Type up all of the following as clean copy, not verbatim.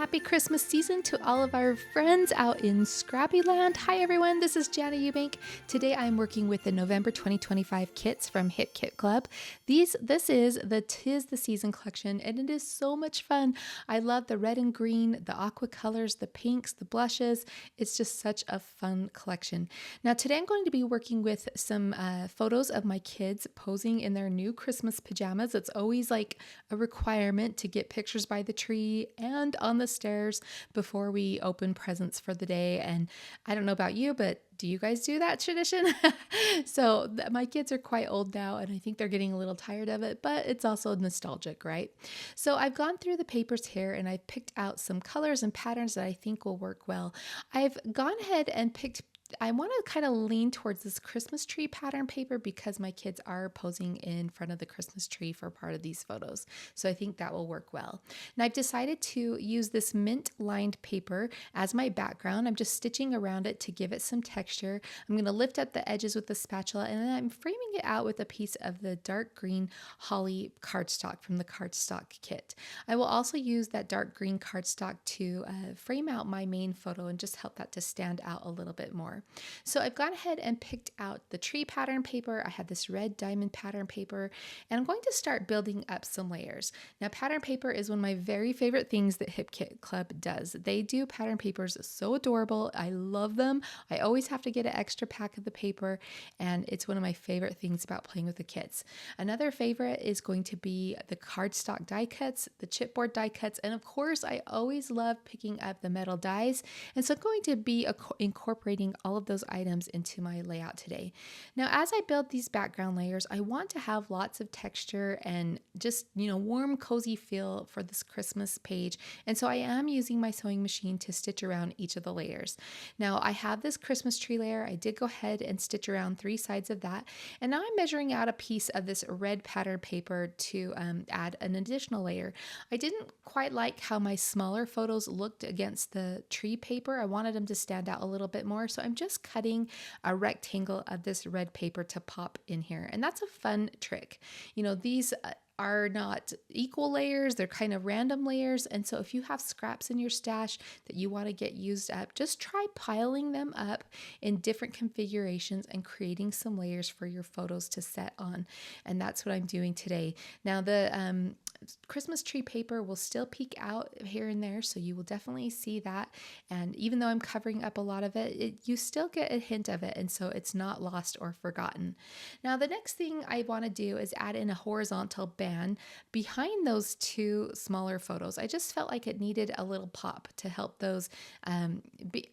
Happy Christmas season to all of our friends out in Scrappy Land. Hi everyone, this is Jana Eubank. Today I'm working with the November 2025 kits from Hip Kit Club. This is the Tis the Season collection and it is so much fun. I love the red and green, the aqua colors, the pinks, the blushes. It's just such a fun collection. Now today I'm going to be working with some photos of my kids posing in their new Christmas pajamas. It's always like a requirement to get pictures by the tree and on the stairs before we open presents for the day. And I don't know about you, but do you guys do that tradition? My kids are quite old now and I think they're getting a little tired of it, but it's also nostalgic, right? So I've gone through the papers here and I've picked out some colors and patterns that I think will work well. I've gone ahead and I want to kind of lean towards this Christmas tree pattern paper because my kids are posing in front of the Christmas tree for part of these photos. So I think that will work well. And I've decided to use this mint lined paper as my background. I'm just stitching around it to give it some texture. I'm going to lift up the edges with the spatula and then I'm framing it out with a piece of the dark green holly cardstock from the Cardstock Kit. I will also use that dark green cardstock to frame out my main photo and just help that to stand out a little bit more. So I've gone ahead and picked out the tree pattern paper. I have this red diamond pattern paper, and I'm going to start building up some layers. Now, pattern paper is one of my very favorite things that Hip Kit Club does. They do pattern papers so adorable. I love them. I always have to get an extra pack of the paper, and it's one of my favorite things about playing with the kits. Another favorite is going to be the cardstock die cuts, the chipboard die cuts, and of course, I always love picking up the metal dies, and so I'm going to be incorporating all of those items into my layout today. Now, as I build these background layers, I want to have lots of texture and just, warm, cozy feel for this Christmas page. And so I am using my sewing machine to stitch around each of the layers. Now, I have this Christmas tree layer. I did go ahead and stitch around 3 sides of that. And now I'm measuring out a piece of this red pattern paper to add an additional layer. I didn't quite like how my smaller photos looked against the tree paper. I wanted them to stand out a little bit more. So I'm just cutting a rectangle of this red paper to pop in here. And that's a fun trick. These are not equal layers, they're kind of random layers. And so if you have scraps in your stash that you want to get used up, just try piling them up in different configurations and creating some layers for your photos to set on. And that's what I'm doing today. Now the Christmas tree paper will still peek out here and there, so you will definitely see that. And even though I'm covering up a lot of it, you still get a hint of it, and so it's not lost or forgotten. Now, the next thing I want to do is add in a horizontal band behind those 2 smaller photos. I just felt like it needed a little pop to help those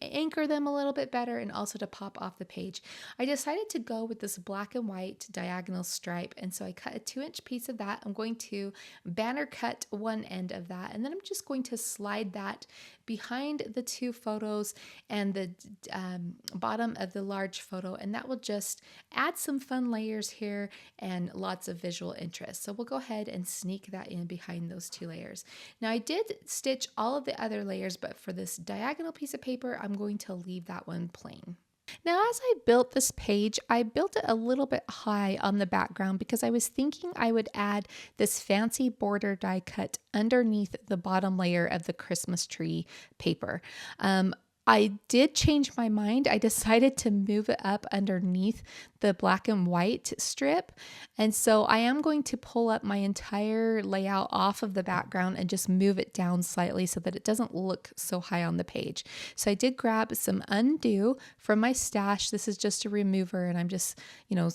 anchor them a little bit better and also to pop off the page. I decided to go with this black and white diagonal stripe, and so I cut a 2-inch piece of that. I'm going to banner cut one end of that, and then I'm just going to slide that behind the 2 photos and the bottom of the large photo, and that will just add some fun layers here and lots of visual interest. So we'll go ahead and sneak that in behind those 2 layers. Now I did stitch all of the other layers, but for this diagonal piece of paper, I'm going to leave that one plain. Now, as I built this page, I built it a little bit high on the background because I was thinking I would add this fancy border die cut underneath the bottom layer of the Christmas tree paper. I did change my mind. I decided to move it up underneath the black and white strip. And so I am going to pull up my entire layout off of the background and just move it down slightly so that it doesn't look so high on the page. So I did grab some undo from my stash. This is just a remover and I'm just,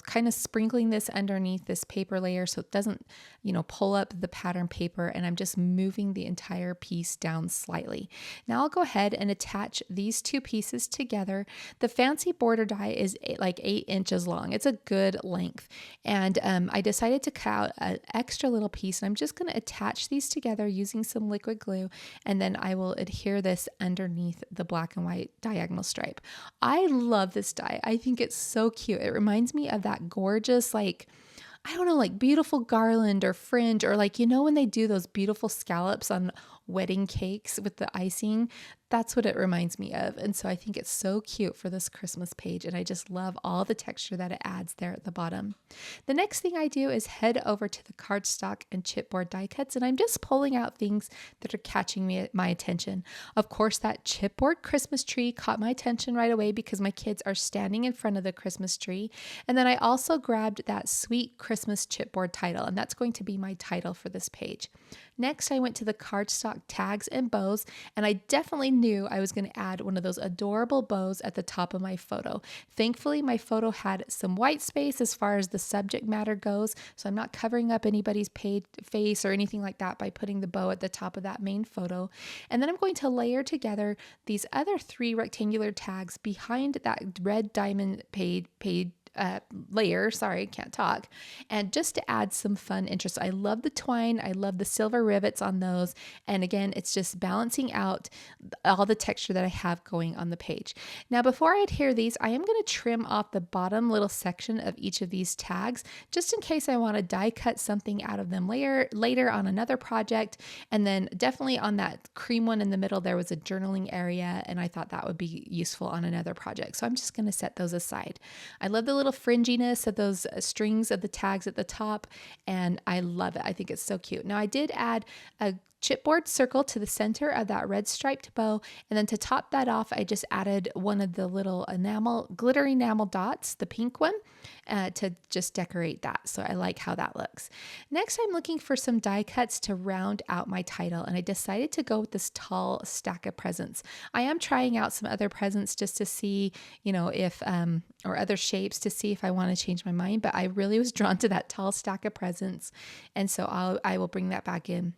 kind of sprinkling this underneath this paper layer so it doesn't, pull up the pattern paper, and I'm just moving the entire piece down slightly. Now I'll go ahead and attach these 2 pieces together. The fancy border die is like 8 inches long. It's a good length. And I decided to cut out an extra little piece, and I'm just going to attach these together using some liquid glue, and then I will adhere this underneath the black and white diagonal stripe. I love this die. I think it's so cute. It reminds me of that gorgeous, beautiful garland or fringe, or when they do those beautiful scallops on wedding cakes with the icing. That's what it reminds me of. And so I think it's so cute for this Christmas page. And I just love all the texture that it adds there at the bottom. The next thing I do is head over to the cardstock and chipboard die cuts. And I'm just pulling out things that are catching my attention. Of course, that chipboard Christmas tree caught my attention right away because my kids are standing in front of the Christmas tree. And then I also grabbed that sweet Christmas chipboard title. And that's going to be my title for this page. Next, I went to the cardstock tags and bows, and I definitely knew I was going to add one of those adorable bows at the top of my photo. Thankfully, my photo had some white space as far as the subject matter goes, so I'm not covering up anybody's face or anything like that by putting the bow at the top of that main photo. And then I'm going to layer together these other 3 rectangular tags behind that red diamond layer, sorry, can't talk, and just to add some fun interest. I love the twine, I love the silver rivets on those, and again, it's just balancing out all the texture that I have going on the page. Now, before I adhere these, I am going to trim off the bottom little section of each of these tags, just in case I want to die cut something out of them later on another project. And then definitely on that cream one in the middle, there was a journaling area, and I thought that would be useful on another project. So I'm just going to set those aside. I love the little fringiness of those strings of the tags at the top, and I love it. I think it's so cute. Now, I did add a chipboard circle to the center of that red striped bow, and then to top that off, I just added one of the little glitter enamel dots, the pink one, to just decorate that. So I like how that looks. Next, I'm looking for some die cuts to round out my title, and I decided to go with this tall stack of presents. I am trying out some other presents just to see, if or other shapes to see if I want to change my mind, but I really was drawn to that tall stack of presents, and so I will bring that back in.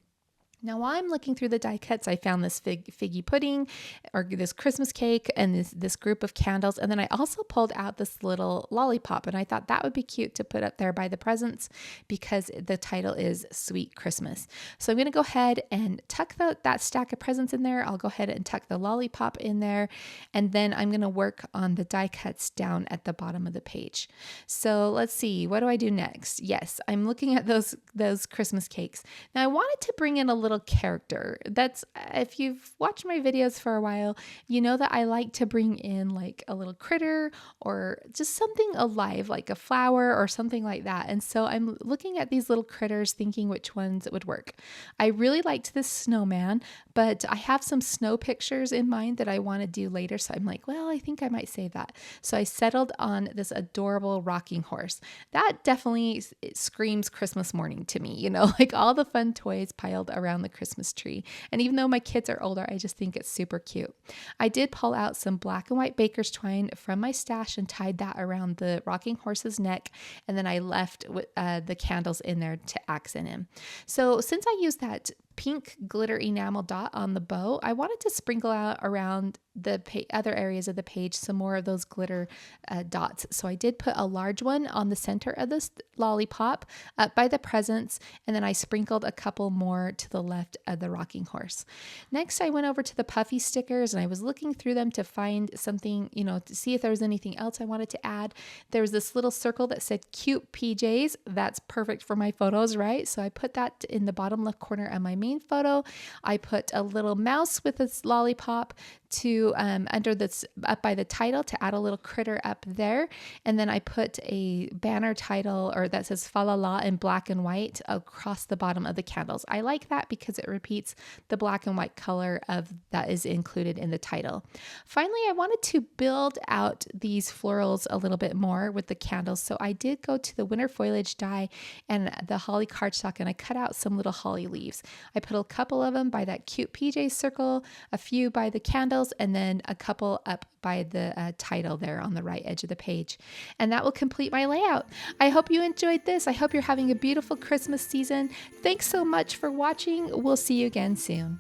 Now, while I'm looking through the die cuts, I found this figgy pudding, or this Christmas cake, and this group of candles. And then I also pulled out this little lollipop, and I thought that would be cute to put up there by the presents because the title is Sweet Christmas. So I'm going to go ahead and tuck that stack of presents in there. I'll go ahead and tuck the lollipop in there, and then I'm going to work on the die cuts down at the bottom of the page. So let's see, what do I do next? Yes, I'm looking at those Christmas cakes. Now, I wanted to bring in a little character. That's, if you've watched my videos for a while, you know that I like to bring in like a little critter or just something alive, like a flower or something like that. And so I'm looking at these little critters thinking which ones would work. I really liked this snowman, but I have some snow pictures in mind that I want to do later. So I'm like, well, I think I might save that. So I settled on this adorable rocking horse. That definitely screams Christmas morning to me, like all the fun toys piled around the Christmas tree. And even though my kids are older, I just think it's super cute. I did pull out some black and white baker's twine from my stash and tied that around the rocking horse's neck. And then I left the candles in there to accent him. So since I used that pink glitter enamel dot on the bow, I wanted to sprinkle out around the other areas of the page some more of those glitter dots. So I did put a large one on the center of this lollipop up by the presents, and then I sprinkled a couple more to the left of the rocking horse. Next, I went over to the puffy stickers, and I was looking through them to find something, to see if there was anything else I wanted to add. There was this little circle that said cute PJs. That's perfect for my photos, right? So I put that in the bottom left corner of my main photo. I put a little mouse with this lollipop to under this up by the title to add a little critter up there, and then I put a banner title or that says fa la la in black and white across the bottom of the candles. I like that because it repeats the black and white color of that is included in the title. Finally, I wanted to build out these florals a little bit more with the candles, so I did go to the winter foliage die and the holly cardstock, and I cut out some little holly leaves. I put a couple of them by that cute PJ circle, a few by the candles, and then a couple up by the title there on the right edge of the page. And that will complete my layout. I hope you enjoyed this. I hope you're having a beautiful Christmas season. Thanks so much for watching. We'll see you again soon.